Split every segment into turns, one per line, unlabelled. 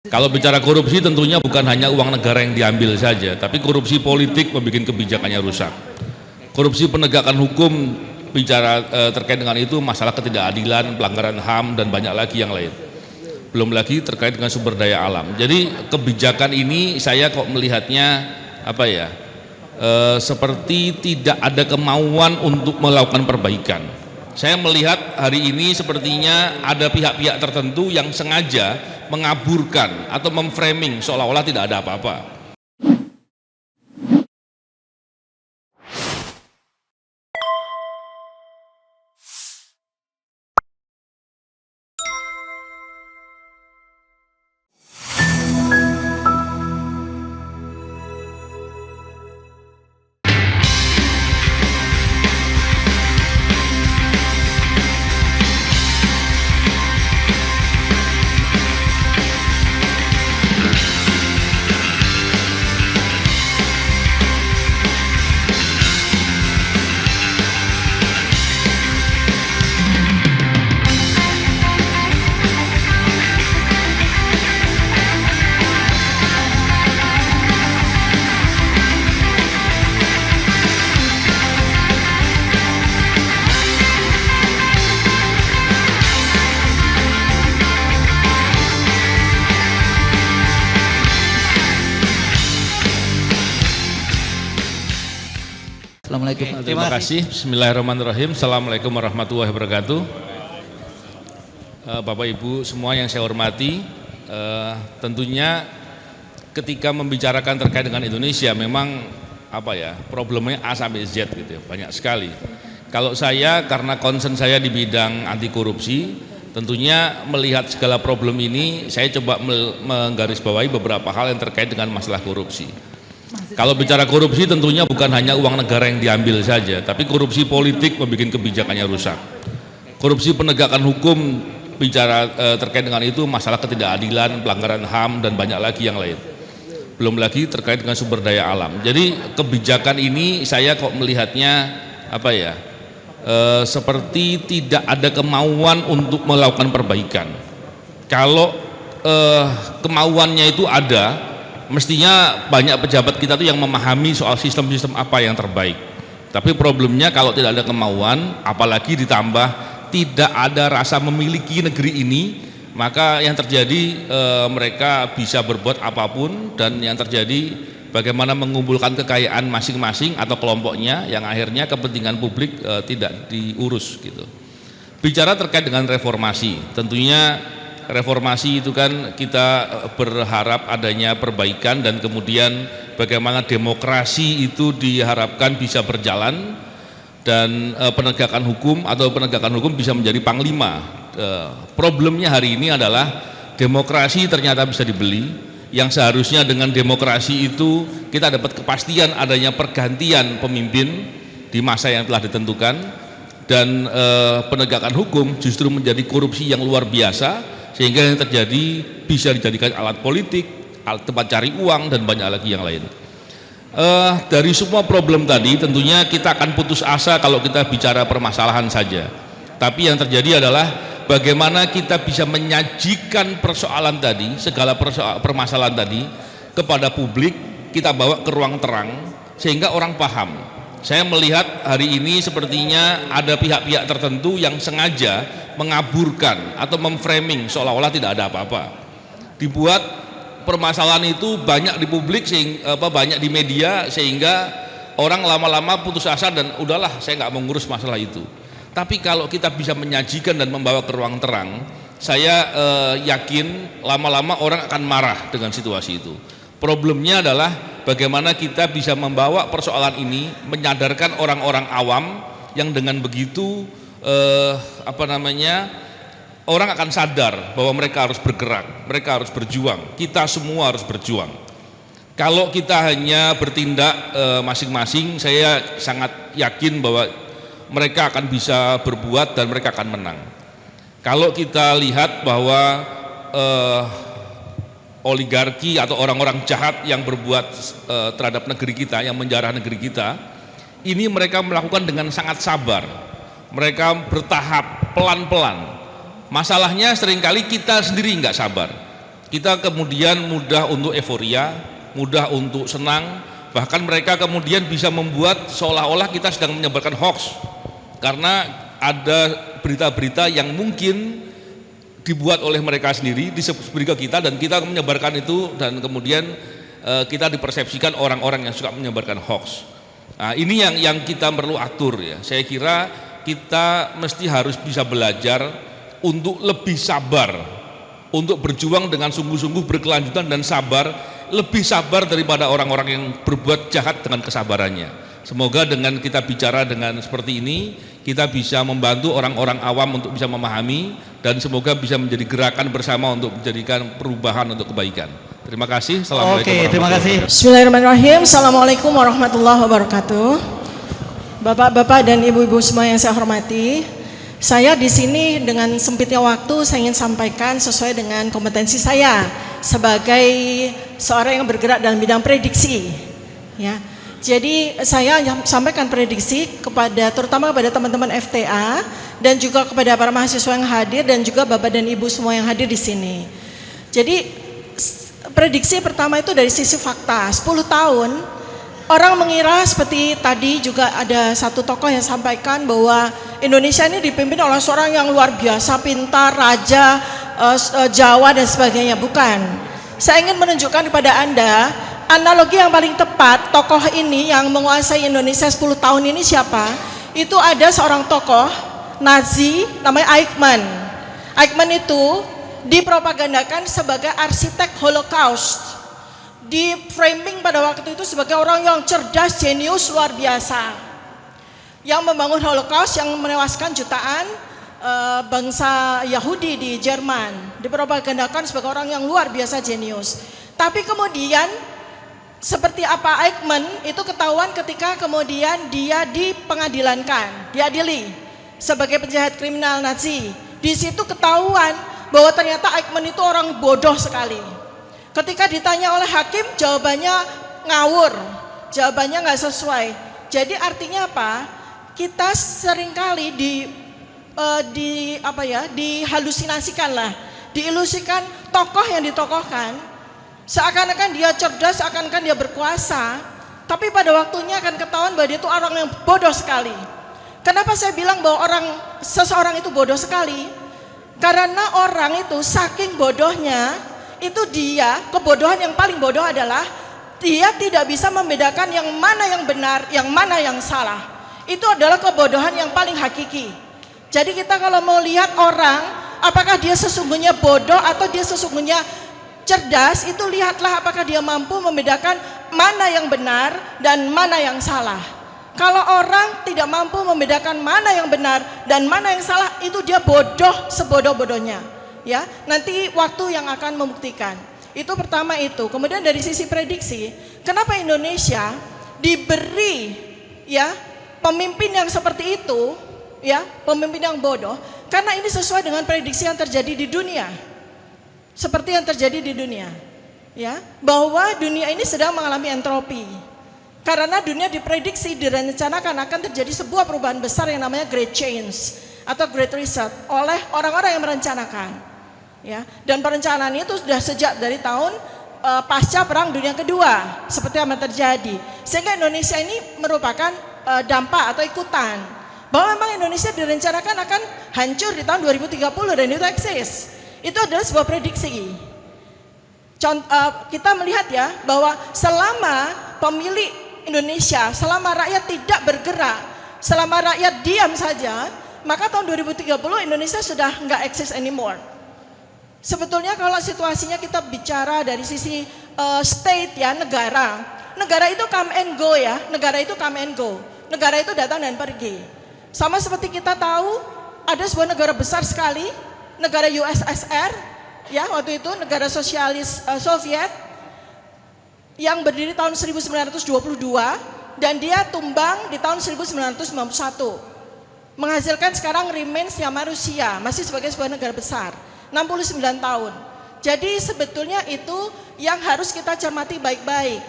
Kalau bicara korupsi tentunya bukan hanya uang negara yang diambil saja, tapi korupsi politik membuat kebijakannya rusak. Korupsi penegakan hukum bicara terkait dengan itu masalah ketidakadilan, pelanggaran HAM dan banyak lagi yang lain. Belum lagi terkait dengan sumber daya alam. Jadi kebijakan ini saya kok melihatnya seperti tidak ada kemauan untuk melakukan perbaikan. Saya melihat hari ini sepertinya ada pihak-pihak tertentu yang sengaja mengaburkan atau memframing seolah-olah tidak ada apa-apa.
Assalamualaikum.
Terima kasih. Bismillahirrahmanirrahim. Assalamualaikum warahmatullahi wabarakatuh. Bapak Ibu semua yang saya hormati, tentunya ketika membicarakan terkait dengan Indonesia memang problemnya A sampai Z gitu ya, banyak sekali. Kalau saya karena concern saya di bidang anti korupsi, tentunya melihat segala problem ini saya coba menggarisbawahi beberapa hal yang terkait dengan masalah korupsi. Kalau bicara korupsi tentunya bukan hanya uang negara yang diambil saja, tapi korupsi politik membuat kebijakannya rusak. Korupsi penegakan hukum bicara terkait dengan itu masalah ketidakadilan, pelanggaran HAM dan banyak lagi yang lain. Belum lagi terkait dengan sumber daya alam. Jadi kebijakan ini saya kok melihatnya seperti tidak ada kemauan untuk melakukan perbaikan. Kalau kemauannya itu ada, mestinya banyak pejabat kita tuh yang memahami soal sistem-sistem apa yang terbaik. Tapi problemnya kalau tidak ada kemauan, apalagi ditambah tidak ada rasa memiliki negeri ini, maka yang terjadi mereka bisa berbuat apapun, dan yang terjadi bagaimana mengumpulkan kekayaan masing-masing atau kelompoknya yang akhirnya kepentingan publik tidak diurus gitu. Bicara terkait dengan reformasi, tentunya reformasi itu kan kita berharap adanya perbaikan dan kemudian bagaimana demokrasi itu diharapkan bisa berjalan dan penegakan hukum bisa menjadi panglima. Problemnya hari ini adalah demokrasi ternyata bisa dibeli, yang seharusnya dengan demokrasi itu kita dapat kepastian adanya pergantian pemimpin di masa yang telah ditentukan, dan penegakan hukum justru menjadi korupsi yang luar biasa, sehingga yang terjadi bisa dijadikan alat politik, alat tempat cari uang dan banyak lagi yang lain. Dari semua problem tadi tentunya kita akan putus asa kalau kita bicara permasalahan saja, tapi yang terjadi adalah bagaimana kita bisa menyajikan persoalan tadi, segala permasalahan tadi kepada publik, kita bawa ke ruang terang sehingga orang paham. Saya melihat hari ini sepertinya ada pihak-pihak tertentu yang sengaja mengaburkan atau memframing seolah-olah tidak ada apa-apa. Dibuat permasalahan itu banyak di publik, banyak di media, sehingga orang lama-lama putus asa dan udahlah saya nggak mau ngurus masalah itu. Tapi kalau kita bisa menyajikan dan membawa ke ruang terang, saya yakin lama-lama orang akan marah dengan situasi itu. Problemnya adalah bagaimana kita bisa membawa persoalan ini, menyadarkan orang-orang awam yang dengan begitu orang akan sadar bahwa mereka harus bergerak, mereka harus berjuang, kita semua harus berjuang. Kalau kita hanya bertindak masing-masing, saya sangat yakin bahwa mereka akan bisa berbuat dan mereka akan menang. Kalau kita lihat bahwa oligarki atau orang-orang jahat yang berbuat terhadap negeri kita, yang menjarah negeri kita, ini mereka melakukan dengan sangat sabar, mereka bertahap, pelan-pelan. Masalahnya seringkali kita sendiri nggak sabar. Kita kemudian mudah untuk euforia, mudah untuk senang, bahkan mereka kemudian bisa membuat seolah-olah kita sedang menyebarkan hoax karena ada berita-berita yang mungkin dibuat oleh mereka sendiri, diberi ke kita dan kita menyebarkan itu, dan kemudian kita dipersepsikan orang-orang yang suka menyebarkan hoax. Nah, ini yang kita perlu atur ya. Saya kira kita mesti harus bisa belajar untuk lebih sabar, untuk berjuang dengan sungguh-sungguh, berkelanjutan dan sabar, lebih sabar daripada orang-orang yang berbuat jahat dengan kesabarannya. Semoga dengan kita bicara dengan seperti ini, kita bisa membantu orang-orang awam untuk bisa memahami, dan semoga bisa menjadi gerakan bersama untuk menjadikan perubahan untuk kebaikan. Terima kasih. Assalamualaikum.
Oke, terima kasih.
Bismillahirrahmanirrahim. Assalamualaikum warahmatullahi wabarakatuh. Bapak-bapak dan ibu-ibu semua yang saya hormati, saya di sini dengan sempitnya waktu saya ingin sampaikan sesuai dengan kompetensi saya sebagai seorang yang bergerak dalam bidang prediksi. Ya, jadi saya sampaikan prediksi kepada terutama kepada teman-teman FTA dan juga kepada para mahasiswa yang hadir dan juga bapak dan ibu semua yang hadir di sini. Jadi prediksi pertama itu dari sisi fakta. 10 tahun orang mengira seperti tadi juga ada satu tokoh yang sampaikan bahwa Indonesia ini dipimpin oleh seorang yang luar biasa, pintar, raja, Jawa dan sebagainya. Bukan. Saya ingin menunjukkan kepada Anda analogi yang paling tepat. Tokoh ini yang menguasai Indonesia 10 tahun ini siapa? Itu ada seorang tokoh Nazi namanya Eichmann. Eichmann itu dipropagandakan sebagai arsitek Holocaust. Di framing pada waktu itu sebagai orang yang cerdas, jenius, luar biasa, yang membangun Holocaust, yang menewaskan jutaan bangsa Yahudi di Jerman. Dipropagandakan sebagai orang yang luar biasa, jenius. Tapi kemudian seperti apa Eichmann itu ketahuan ketika kemudian dia dipengadilankan, diadili sebagai penjahat kriminal Nazi. Di situ ketahuan bahwa ternyata Eichmann itu orang bodoh sekali. Ketika ditanya oleh hakim, jawabannya ngawur, jawabannya nggak sesuai. Jadi artinya apa? Kita seringkali dihalusinasikan lah, diilusikan tokoh yang ditokohkan, seakan-akan dia cerdas, seakan-akan dia berkuasa, tapi pada waktunya akan ketahuan bahwa dia itu orang yang bodoh sekali. Kenapa saya bilang bahwa seseorang itu bodoh sekali? Karena orang itu saking bodohnya, itu dia, kebodohan yang paling bodoh adalah dia tidak bisa membedakan yang mana yang benar, yang mana yang salah. Itu adalah kebodohan yang paling hakiki. Jadi kita kalau mau lihat orang, apakah dia sesungguhnya bodoh atau dia sesungguhnya cerdas, itu lihatlah apakah dia mampu membedakan mana yang benar dan mana yang salah. Kalau orang tidak mampu membedakan mana yang benar dan mana yang salah, itu dia bodoh sebodoh-bodohnya. Ya, nanti waktu yang akan membuktikan. Itu pertama itu. Kemudian dari sisi prediksi, kenapa Indonesia diberi ya pemimpin yang seperti itu, ya, pemimpin yang bodoh? Karena ini sesuai dengan prediksi yang terjadi di dunia. Seperti yang terjadi di dunia, ya, bahwa dunia ini sedang mengalami entropi. Karena dunia diprediksi, direncanakan akan terjadi sebuah perubahan besar yang namanya Great Change atau Great Reset oleh orang-orang yang merencanakan. Ya, dan perencanaan itu sudah sejak dari tahun pasca Perang Dunia Kedua seperti yang terjadi, sehingga Indonesia ini merupakan dampak atau ikutan bahwa memang Indonesia direncanakan akan hancur di tahun 2030 dan itu eksis. Itu adalah sebuah prediksi. Kita melihat ya bahwa selama pemilih Indonesia, selama rakyat tidak bergerak, selama rakyat diam saja, maka tahun 2030 Indonesia sudah nggak eksis anymore. Sebetulnya kalau situasinya kita bicara dari sisi state ya, negara itu come and go ya, negara itu come and go, negara itu datang dan pergi. Sama seperti kita tahu ada sebuah negara besar sekali, negara USSR ya, waktu itu negara sosialis Soviet yang berdiri tahun 1922 dan dia tumbang di tahun 1991, menghasilkan sekarang remains sama Rusia, masih sebagai sebuah negara besar. 69 tahun. Jadi sebetulnya itu yang harus kita cermati baik-baik.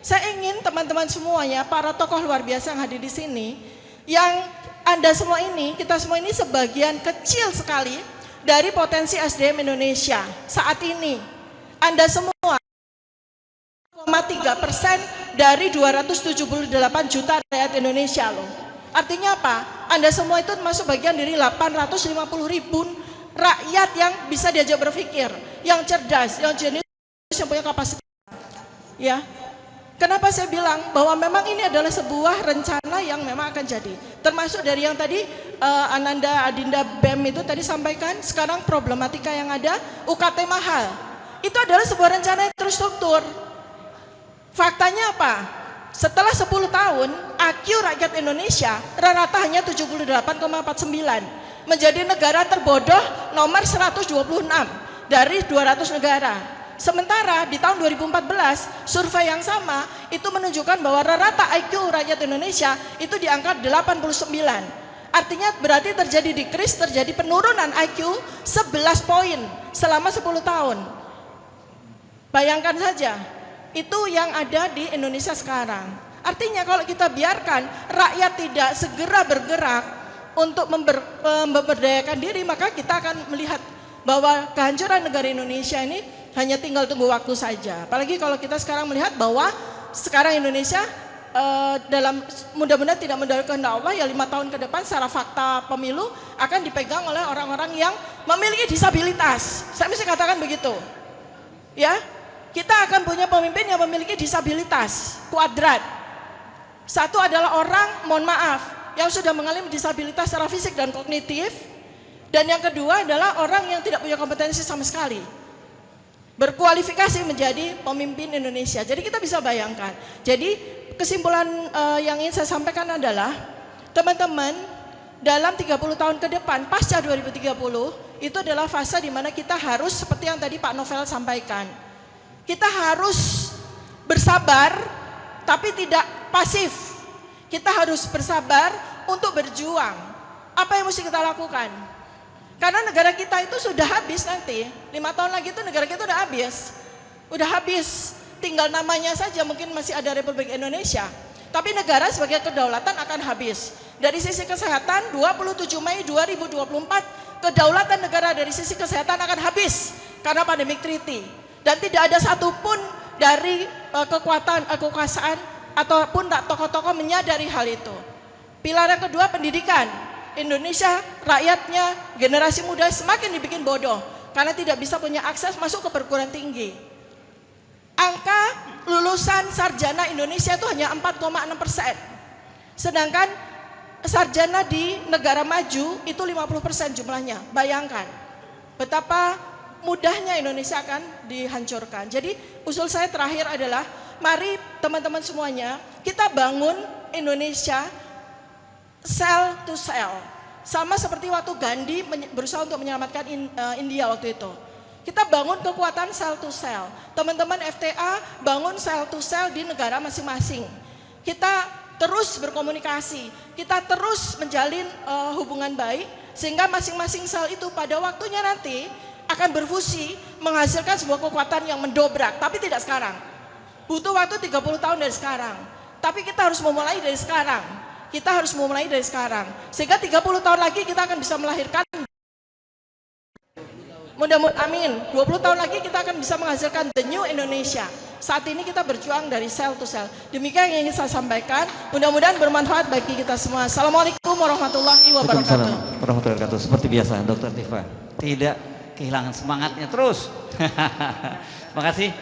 Saya ingin teman-teman semuanya, para tokoh luar biasa yang hadir di sini, yang Anda semua ini, kita semua ini sebagian kecil sekali dari potensi SDM Indonesia saat ini. Anda semua 0,3% dari 278 juta rakyat Indonesia loh. Artinya apa? Anda semua itu masuk bagian dari 850 ribu rakyat yang bisa diajak berpikir, yang cerdas, yang jenius, yang punya kapasitas. Ya, kenapa saya bilang bahwa memang ini adalah sebuah rencana yang memang akan jadi. Termasuk dari yang tadi Ananda Adinda BEM itu tadi sampaikan, sekarang problematika yang ada UKT mahal. Itu adalah sebuah rencana yang terstruktur. Faktanya apa? Setelah 10 tahun, IQ rakyat Indonesia rata-rata hanya 78,49, menjadi negara terbodoh nomor 126 dari 200 negara. Sementara di tahun 2014, survei yang sama itu menunjukkan bahwa rata-rata IQ rakyat Indonesia itu di angka 89. Artinya berarti terjadi decrease, terjadi penurunan IQ 11 poin selama 10 tahun. Bayangkan saja, itu yang ada di Indonesia sekarang. Artinya kalau kita biarkan rakyat tidak segera bergerak untuk memberdayakan diri, maka kita akan melihat bahwa kehancuran negara Indonesia ini hanya tinggal tunggu waktu saja. Apalagi kalau kita sekarang melihat bahwa sekarang Indonesia dalam mudah-mudahan tidak mendapat kehendak Allah, ya 5 tahun ke depan secara fakta pemilu akan dipegang oleh orang-orang yang memiliki disabilitas. Saya mesti katakan begitu. Ya, kita akan punya pemimpin yang memiliki disabilitas kuadrat. Satu adalah orang, mohon maaf, yang sudah mengalami disabilitas secara fisik dan kognitif. Dan yang kedua adalah orang yang tidak punya kompetensi sama sekali, berkualifikasi menjadi pemimpin Indonesia. Jadi kita bisa bayangkan. Jadi kesimpulan yang ingin saya sampaikan adalah, teman-teman, dalam 30 tahun ke depan pasca 2030 itu adalah fase di mana kita harus seperti yang tadi Pak Novel sampaikan. Kita harus bersabar tapi tidak pasif. Kita harus bersabar untuk berjuang. Apa yang mesti kita lakukan? Karena negara kita itu sudah habis nanti. 5 tahun lagi itu negara kita udah habis. Udah habis. Tinggal namanya saja mungkin masih ada Republik Indonesia. Tapi negara sebagai kedaulatan akan habis. Dari sisi kesehatan, 27 Mei 2024, kedaulatan negara dari sisi kesehatan akan habis karena pandemic treaty. Dan tidak ada satupun dari kekuasaan ataupun tokoh-tokoh menyadari hal itu. Pilar yang kedua, pendidikan. Indonesia, rakyatnya, generasi muda semakin dibikin bodoh karena tidak bisa punya akses masuk ke perguruan tinggi. Angka lulusan sarjana Indonesia itu hanya 4,6%. Sedangkan sarjana di negara maju itu 50% jumlahnya. Bayangkan betapa mudahnya Indonesia akan dihancurkan. Jadi usul saya terakhir adalah, mari teman-teman semuanya kita bangun Indonesia cell to cell. Sama seperti waktu Gandhi berusaha untuk menyelamatkan India waktu itu. Kita bangun kekuatan cell to cell. Teman-teman FTA bangun cell to cell di negara masing-masing. Kita terus berkomunikasi, kita terus menjalin hubungan baik, sehingga masing-masing sel itu pada waktunya nanti akan berfusi menghasilkan sebuah kekuatan yang mendobrak. Tapi tidak sekarang. Butuh waktu 30 tahun dari sekarang. Tapi kita harus memulai dari sekarang. Kita harus memulai dari sekarang. Sehingga 30 tahun lagi kita akan bisa melahirkan, mudah-mudahan amin, 20 tahun lagi kita akan bisa menghasilkan the new Indonesia. Saat ini kita berjuang dari sel to sel. Demikian yang ingin saya sampaikan. Mudah-mudahan bermanfaat bagi kita semua. Assalamualaikum warahmatullahi wabarakatuh.
Waalaikumsalam warahmatullahi wabarakatuh. Seperti biasa Dr. Tifa, tidak kehilangan semangatnya terus. Terima kasih.